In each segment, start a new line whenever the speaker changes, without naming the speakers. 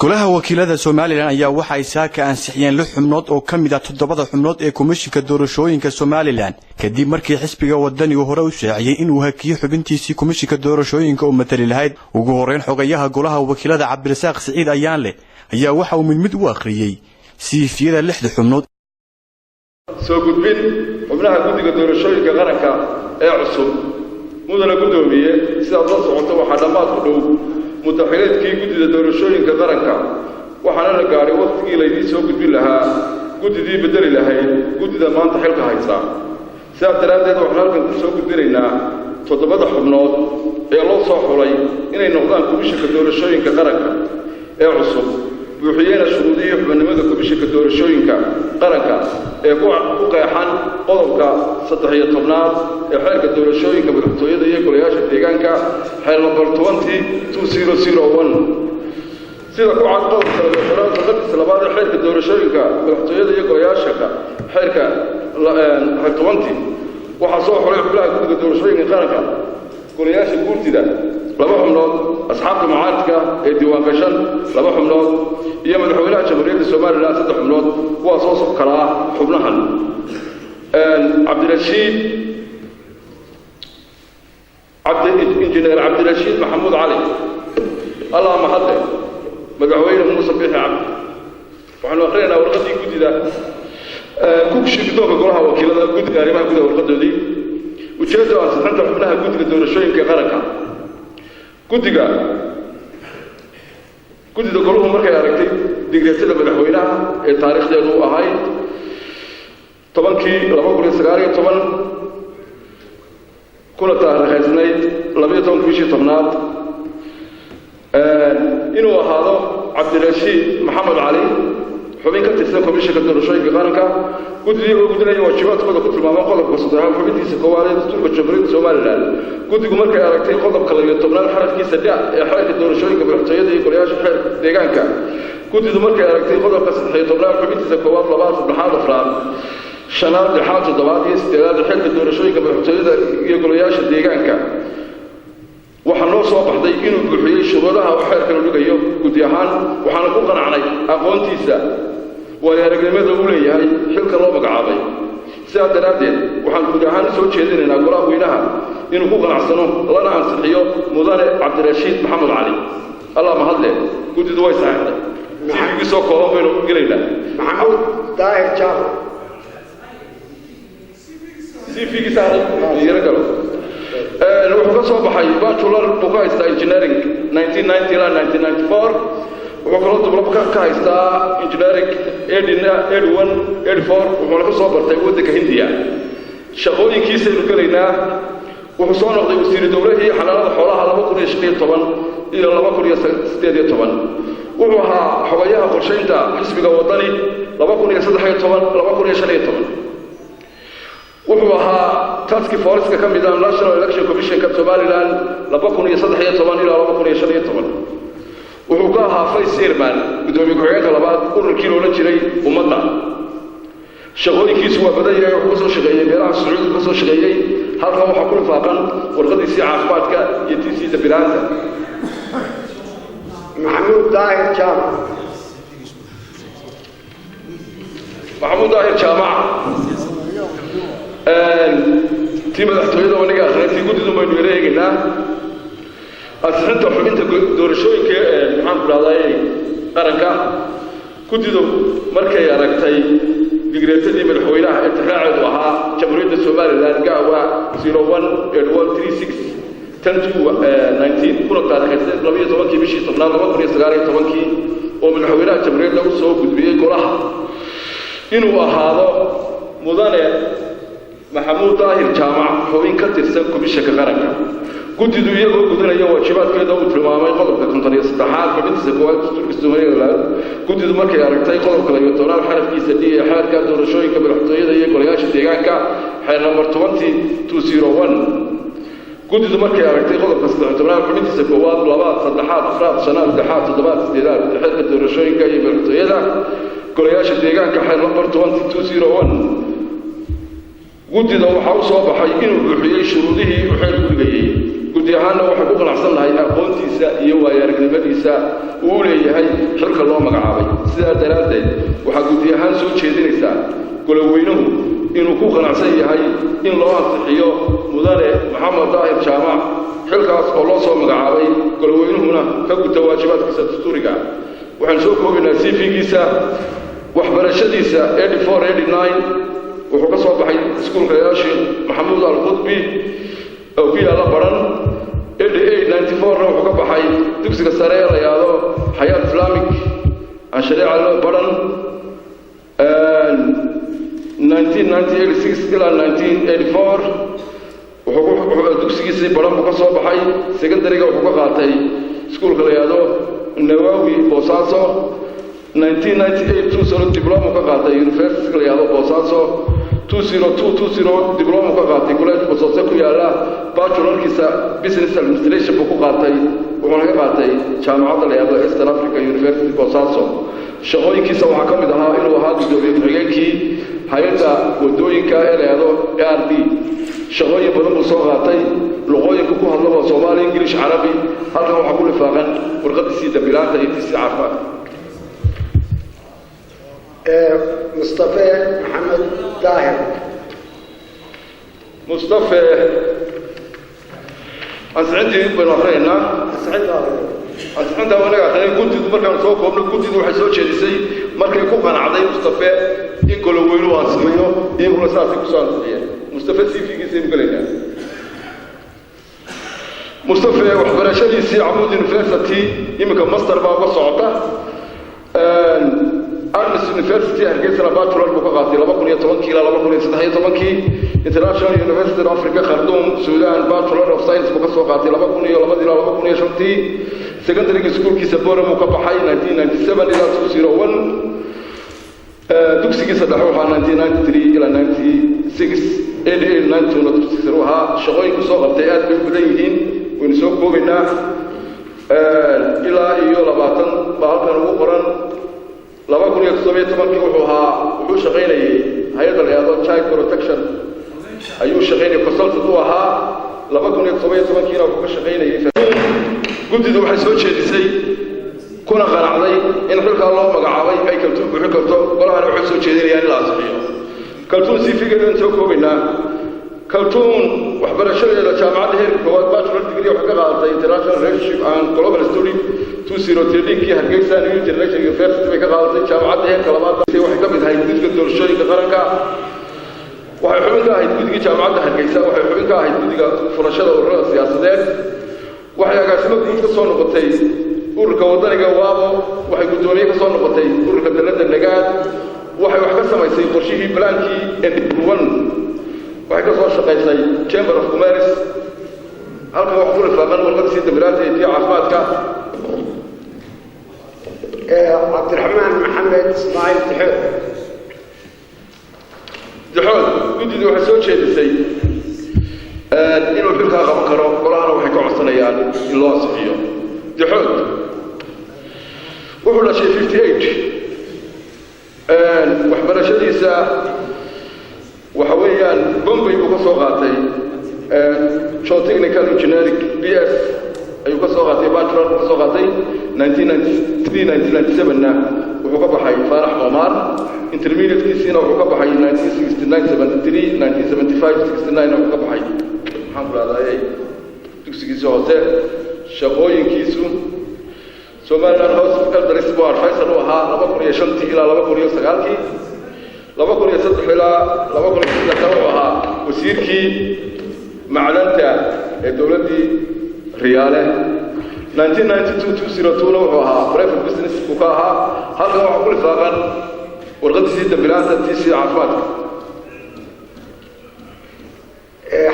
golaha wakiilada Soomaaliland ayaa waxa ay saaka ansixiyeen 6 xubnood oo kamid ah 7 xubnood ee komishinka doorashooyinka Soomaaliland kadib markii xisbiga wadani uu hore u shaaciyay inuu hakiyo xubintiisii komishinka doorashooyinka oo matali lahayd ugu horeyn xogayaha golaha wakiilada Cabdirasaaq Siciid Ayaanle ayaa waxa uu mid u akhriyay siifiyada 6 xubnood
soo gudbin xubnaha guddiga doorashooyinka qaranka ee cusub mudana gudoomiye sida la socoto waxa dhamaad ku dhow mutaxiliidkii guddiga doorashooyinka qaranka waxaana la gaaray waqtigii la idin soo gudbin lahaa guddidii bedeli lahayd guddida maanta xilka haysta sidaas daraadeed waxaan halkan ku soo gudbinaynaa 7 xubnood ee loo soo xulay inay noqdaan komishinka doorashooyinka qaranka ee cusub buuxiyeen shuruudihii xubnimada komishinka doorashooyinka qaranka ee ku qeexan qodobka 13aad ee xeerka doorashooyinka madaxtooyada iyo golayaasha deegaanka xeer number 2001 sida ku cad qodobka labaad ee xeerka doorashooyinka madaxtooyada iyo golayaasha xeerka 20 waxa soo xulay xubnaha guddiga doorashooyinka qaranka golayaasha guurtida 2 xubnood asxaabta mucaaradka ee diiwaan gashan 2 xubnood iyo madaxweynaha jamhuuriyadda Soomaaliland 3 xubnood kuwaas oo soo kala xubnahan injineer Cabdirashiid Maxamuud Cali Allah mahadle madaxweyne Muuse Biixi Cabdi waxaan akhriyeynaa warqadii guddida ku shaqeeya golaha wakiilada guddiga arrimaha gudaha warqadoodii ujeedada ansixinta xubnaha guddiga doorashooyinka qaranka guddiga goluhu markay aragtay digreetada madaxweynaha ee taariikhdeedu ahayd 10/2019 kuna taariikhsanayd 12/10 inuu ahaado Cabdirashiid Maxamed Cali xubin ka tirsan komishinka doorashooyinka qaranka guddiga oo gudinaya waajibaadkooda ku tilmaamay qodobka 3 xubintiisa koowaad ee dastuurka jamhuuriyadda Soomaaliland guddigu markay aragtay qodobka 12 xarafkiisa D ee xeerka doorashooyinka madaxtooyada iyo golayaasha xeerka deegaanka guddigu markay aragtay qodobka 13 xubintiisa koowaad 2 afraad shanaad lixaad toddobaad iyo sideedaad xeerka doorashooyinka madaxtooyada iyo golayaasha deegaanka waxaa noo soo baxday inuu buuxiyay shuruudaha uu xeerka dhigayo guddi ahaan waxaan ku qanacnay aqoontiisa waayo-aragnimada uu leeyahay xilka loo magacaabay sidaas daraadeed waxaan guud ahaan soo jeedinaynaa golaha weynaha inuu ku qanacsano lana ansixiyo mudane Cabdirashiid Maxamed Cali Allah mahadle guddidu way saxday maxaa soo kooban baynu gelaynaa
Maxamuud Daahir Jaamac
CV saaray yiragalo wuxuu ka soo baxay bachelor of engineering 1990 ila 1994 wuxuu kaloo diblooma ka haystaa engineering 81 wuxuu ka soo bartay waddanka Hindiya shaqooyinkiisa inuu galaynaa wuxuu soo noqday wasiir dawladii xanaanada xoolaha 2015 ila 2018 wuxuu ahaa xogayaha qorsheynta xisbiga wadani 2013 wuxuu ahaa task force ka mid ah National Election Commission ka Somaliland 2013 ila 2015 wuxuu ka ahaa vice chairman gudoomiye ku-xigeenka labaad ururkii loola jiray ummadda shaqooyinkiisu waa badan yahay wuxuu soo shaqeeyay meelaha Sacuudiga ka soo shaqeeyay halkan waxaa ku lifaaqan warqadiisii caafimaadka iyo tiisiisa bilaanta
Maxamuud Daahir Jaamac
تيم الحتوية ونجا خلتي قد دوما نوريه جنا أصلاً تحمين تدورشوي كمحمد براداي أركا قد دو مركي أركتي بقريت دي من الحويلة اتفاعل وها جمهورية الصوماليلاند جاوا 01/3/10/19 كل تاريخ لبيه طبعاً كي بيشي طبعاً طبعاً كل سجاري طبعاً كي ومن الحويلة جمهورية لو سو قد بيه كلها إنه هذا مدانة محمود طاهر جامع حوين كترسل كمشيكا qaranka guddidu iyagoo gudinaya waajibaadkeeda uu tilmaamay qodobka 53 xubintiisa koowaad dastuurka Soomaaliland guddidu markay aragtay qodobka 12 xarafkiisa D ee xeerka doorashooyinka madaxtooyada iyo golayaasha deegaanka xeer number 2001 guddidu markay aragtay qodobka 13 xubintiisa koowaad 2 afraad shanaad lixaad toddobaad sideedaad xeerka doorashooyinka iyo madaxtooyada golayaasha deegaanka xeer number 2001 guddiga waxa uu soo baxay inuu buuxiyay shuruudihii uu xeerku dhigayay guddi ahaanna waxa ku qanacsan lahay aqoontiisa iyo waayo-aragnimadiisa uu leeyahay xilka sidaa daraaddeed waxaa guddi ahaan soo jeedinaysaa goloweynuhu inuu ku qanacsan yahay in loo ansixiyo mudane maxamed daahir jaamac xilkaas oo loo soo magacaabay goloweynuhuna ka guta waajibaadkiisa dastuuriga waxaan soo koobaynaa CV-giisa waxbarashadiisa 84-89 wuxuu ka soo baxay iskuulka yaashi maxamuud al-qudbi oo ku yaala baran 88-94 wuxuu ka baxay dugsiga sare ee la yidhaahdo xayaat islaamic aan shareeca loo baran 1986 ilaa 1984 wuxuu dugsigiisii baran buu ka soo baxay secondary-ga wuxuu ka qaatay iskuulka la yidhaahdo nawawi boosaaso 1998 sano diploma ka qaatay university la yidhaahdo boosaaso 202 diploma ka qaatay college boosaaso ku yaala bachelorkiisa business administration buu ku qaatay wuxuuna ka qaatay jaamacadda la yidhaahdo Eastern Africa University boosaaso shaqooyinkiisa waxaa ka mid ahaa inuu ahaa gudoomiye ku-xigeenkii hay-adda wadooyinka ee la yidhaahdo ARD shaqooyin badan buu soo qaatay luqooyinka ku hadlaba Soomaali English Carabi halkan waxaa ku lifaaqan warqadiisii dambilaanta iyo tiisii caafimaadka
مصطفى محمد طاهر
مصطفى أسعدي بن أخرينا أسعد وأنا أخرين كنت مركز سوق ومن كنت روح سوق شيء سي مركز كوكان عضي مصطفى يقول وينو أسميه يقول سافي كسان مصطفى سيفي كسيم قلنا مصطفى وحبر شدي سي عمود يونيفرسيتي يمكن ماستر بابا صعوبة أرنس يونيفرسيتي هرجيس لاباتشلر بقاقاتي 2010 كيلا 2013 International University of Africa Khartoum Sudan Bachelor of Science بقاقاتي 2010 Secondary School كيسابورا مكبحي 1997 إلى 201 دكسي كيسادحوها 1993 إلى 96 88 92 شغوي كسوق ابتئات بالبدايين ونسوق بوغنا إلى إيو لباتن بهالكان وقران 2017 وحوها وحو شغيني هيدا الرياضة Child Protection أيو شغيني فصلت دوها 2017 وحو شغيني قلت دو حسوت شيء دي كنا قناعدي إن حلك الله مقعاوي أي كلتون بحكرته ولا أنا حسوت شيء دي يعني لا صحيح كلتون سيفي قدر نسوكو بنا كلتون وحبر الشرية لجامعة هير كواد باتشلر ديجري وحقا International Relationship and Global Study 2013 كي هرجيسان International University بكا قالتي جامعة هير كلامات سي waxay kamid ahayd guddiga doorashooyinka qaranka waxay xubin ka ahayd guddiga jaamacadda Hargeysa waxay xubin ka ahayd guddiga furashada ururada siyaasadeed waxay agaasimo guud ka soo noqotay ururka wadaniga waabo waxay gudoomiye ka soo noqotay ururka dalada nagaad waxay wax ka samaysay qorshihii plaankii N1 waxay ka soo shaqaysay Chamber of Commerce halka wax ku lifaaqan warqadii dambilaanta iyo caafimaadka
عبد الرحمن محمد اسماعيل
دحول guddidu waxay soo jeedisay inuu xilka qaban karo qolahana waxay ka codsanayaan in loo ansixiyo dixood wuxuu dhashay 58 waxbarashadiisa waxa weeyaan Bombay buu ka soo qaatay Geotechnical Engineering BS ayuu ka soo qaatay bachelor ka soo qaatay 1993-1997 na wuxuu ka baxay Faarax Omar intermediate-kiisina wuxuu ka baxay 1969-73 1975-69 wuxuu ka baxay maxaan raadayay dugsigiisa hoose shaqooyinkiisu Somaliland Hospital Darisbo Faisal oo ahaa 2005 ilaa 2009 2003 ilaa 2006 oo ahaa wasiirkii macdanta ee dawladda Riyaale 1992-2002 wuxuu ahaa private business ku ka ahaa halka waxa ku lifaaqan warqadiisii dambilaanta tiisii caafimaadka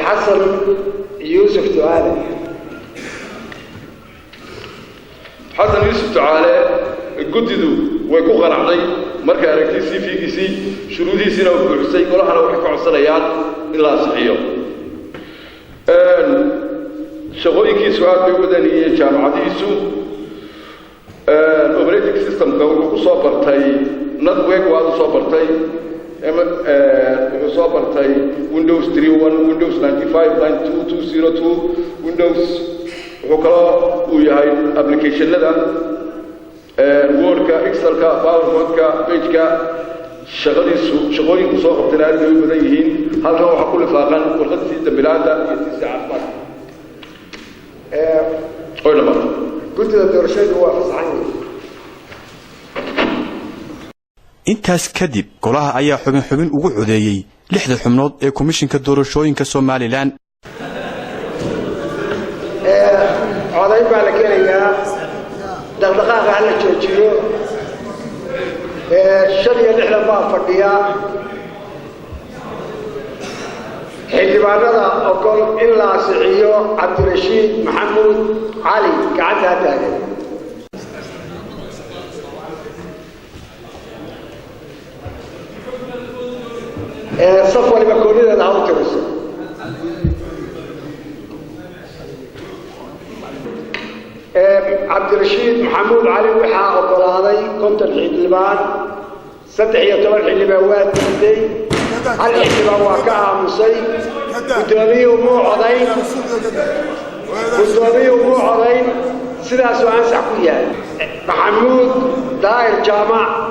حسن يوسف تعالى
حسن يوسف تعالى guddidu way ku qanacday markay aragtay CV-giisii shuruudihiisina uu buuxisay golahana waxay ka codsanayaan in la ansixiyo shaqooyinkiisu aad bay u wadaniyeen jaamacadiisu operating system-ka wuxuu ku soo bartay network waa u soo bartay wuxuu soo bartay Windows 3.1 Windows 95 92 Windows wuxuu kaloo uu yahay application-nada Word-ka excelka powerpointka pageka shaqooyinku soo qabteen aad bay u badan yihiin halkan waxaa ku lifaaqan warqadii dambilaanta iyo tiisa caafimaadka oy dhamaato
guddida doorashooyinka waa fasaxan
intaas kadib golaha ayaa xubin ugu codeeyey 6 xubnood ee komishinka doorashooyinka Soomaaliland
codayn baa la keenayaa dhaqdhaqaaqa la joojiyo 6 baa fadhiya xildhibaanada ogol in la asixiyo Cabdirashiid Maxamuud Cali gacanta taagan صفوة لمكونين الهاو ترسل عبد الرشيد محمود علي وحا أطلالي كنت الحلبان 16 حلبان دي الحلبان واقعها مصي قدامي وموعضين سلاس وانسع كويا محمود داير جامع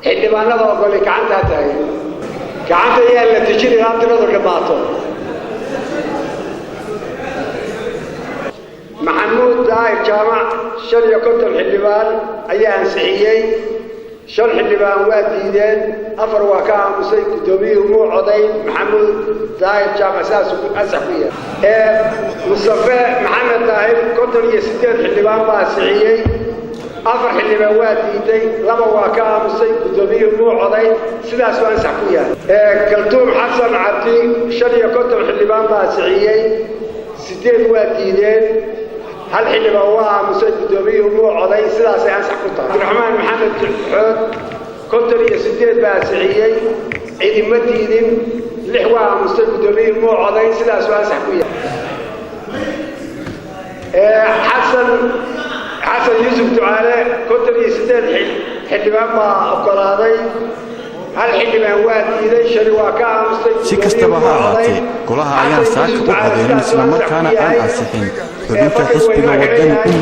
حلبان هذا أقول لك عنها تاي كعنت هي اللي تجري هذا النظر كباطل محمود داير جامع شل يكتب الحلبان أيها صحيحي شل حلبان واديدين أفر وكام مسيك دومي ومو عضين محمود داير جامع أساس أسحوية مصطفى محمد داير كتب يستين حلبان باسعيي أفر حلبان واديدين لما وكام مسيك دومي ومو عضين سلاس وانسحوية كلثوم حسن عبدي شل يكتب الحلبان باسعيي 6 واديدين هل حلبان waa مسجد دوبي ومو عضي سلاس أنسح كتاب عبد الرحمن محمد حود كنت لي 6 باسعيي عيد مديدين لحوا مسجد دوبي ومو عضي سلاس أنسح كويا حسن يوسف تعالى كنت لي 6 حلبان ما أقراضي هل حلبان واديدين شرواكا مسجد
si kastaba ha ahaatee golaha ayaa saaka u codeeyay isla markaana aan ansixin xubinta xisbiga wadani